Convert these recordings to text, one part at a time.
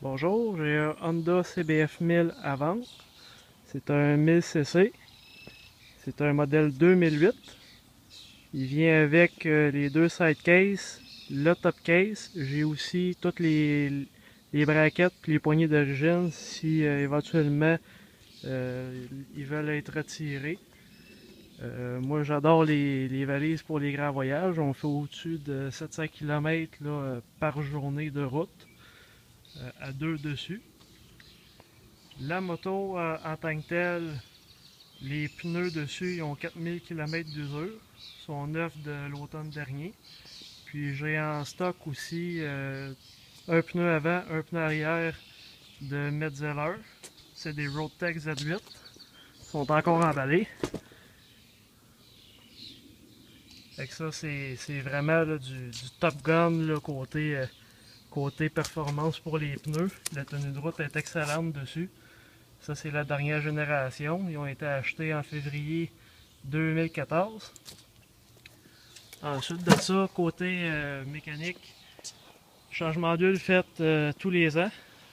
Bonjour, j'ai un Honda CBF 1000 à vendre. C'est un 1000cc. C'est un modèle 2008. Il vient avec les deux side cases, le top case. J'ai aussi toutes les braquettes et les poignées d'origine si éventuellement ils veulent être retirés. Moi j'adore les valises pour les grands voyages. On fait au-dessus de 700 km par journée de route à deux dessus. La moto en tant que telle, les pneus dessus ils ont 4000 km d'usure, sont neufs de l'automne dernier. Puis j'ai en stock aussi un pneu avant, un pneu arrière de Metzeler. C'est des Roadtech Z8. Ils sont encore emballés. Fait que ça, c'est vraiment là, du Top Gun là, côté performance pour les pneus. La tenue de route est excellente dessus. Ça, c'est la dernière génération. Ils ont été achetés en février 2014. Ensuite de ça, côté mécanique, changement d'huile fait tous les ans,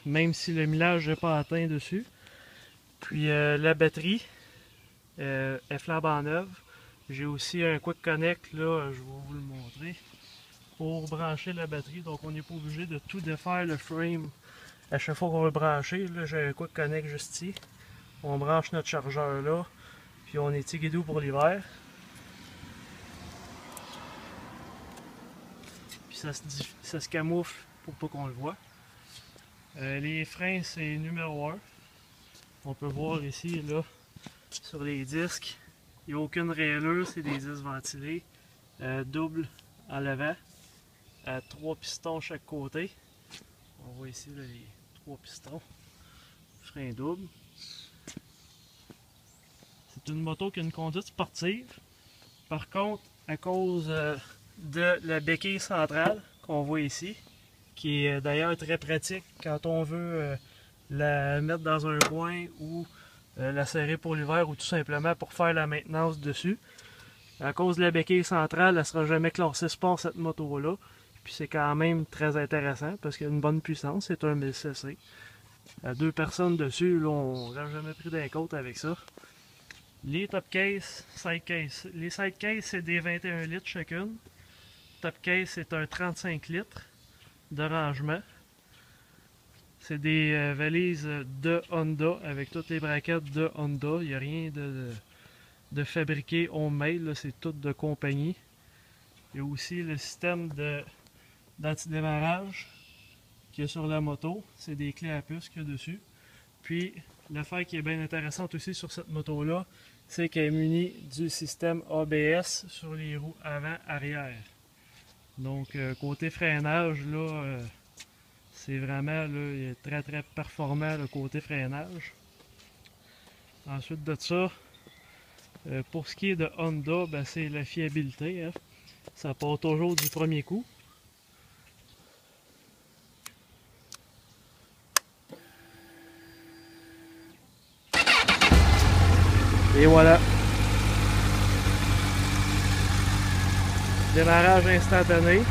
même si le millage n'est pas atteint dessus. Puis la batterie est flambant neuve. J'ai aussi un Quick Connect, là, je vais vous le montrer, pour brancher la batterie. Donc on n'est pas obligé de tout défaire le frame à chaque fois qu'on veut brancher. Là, j'ai un Quick Connect juste ici. On branche notre chargeur là, puis on est tigidou pour l'hiver. Puis ça se camoufle pour pas qu'on le voit. Les freins, c'est numéro 1. On peut voir ici, là, sur les disques, il n'y a aucune rayure, c'est des disques ventilés. Double en l'avant, 3 pistons chaque côté. On voit ici là, les 3 pistons. Frein double. C'est une moto qui a une conduite sportive. Par contre, à cause de la béquille centrale qu'on voit ici, qui est d'ailleurs très pratique quand on veut la mettre dans un coin ou la serrer pour l'hiver ou tout simplement pour faire la maintenance dessus. À cause de la béquille centrale, elle ne sera jamais classée sport cette moto-là. Puis c'est quand même très intéressant parce qu'il y a une bonne puissance, c'est un 1000cc. À deux personnes dessus, là, on n'a jamais pris d'un côte avec ça. Les top case, side case. Les side case, c'est des 21 litres chacune. Top case, c'est un 35 litres de rangement. C'est des valises de Honda avec toutes les braquettes de Honda. Il n'y a rien de fabriqué homemade, c'est tout de compagnie. Il y a aussi le système d'antidémarrage qu'il y a sur la moto. C'est des clés à puce qu'il y a dessus. Puis, l'affaire qui est bien intéressante aussi sur cette moto-là, c'est qu'elle est munie du système ABS sur les roues avant-arrière. Donc, côté freinage, là, c'est vraiment là, il est très très performant le côté freinage. Ensuite de ça, pour ce qui est de Honda, ben, c'est la fiabilité. Hein. Ça part toujours du premier coup. Et voilà. Démarrage instantané.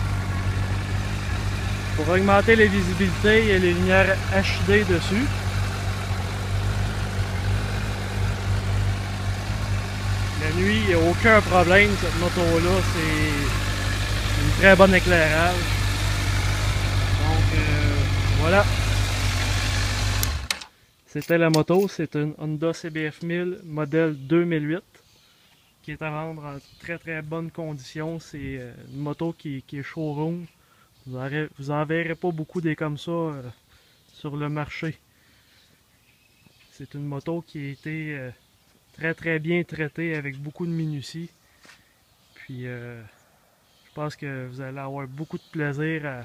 Pour augmenter la visibilité, il y a les lumières HD dessus. La nuit, il n'y a aucun problème. Cette moto-là, c'est une très bonne éclairage. Donc, voilà. C'était la moto. C'est une Honda CBF 1000 modèle 2008 qui est à vendre en très très bonne condition. C'est une moto qui est showroom. Vous en verrez pas beaucoup des comme ça sur le marché. C'est une moto qui a été très très bien traitée avec beaucoup de minutie. Puis je pense que vous allez avoir beaucoup de plaisir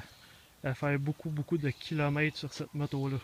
à faire beaucoup de kilomètres sur cette moto-là.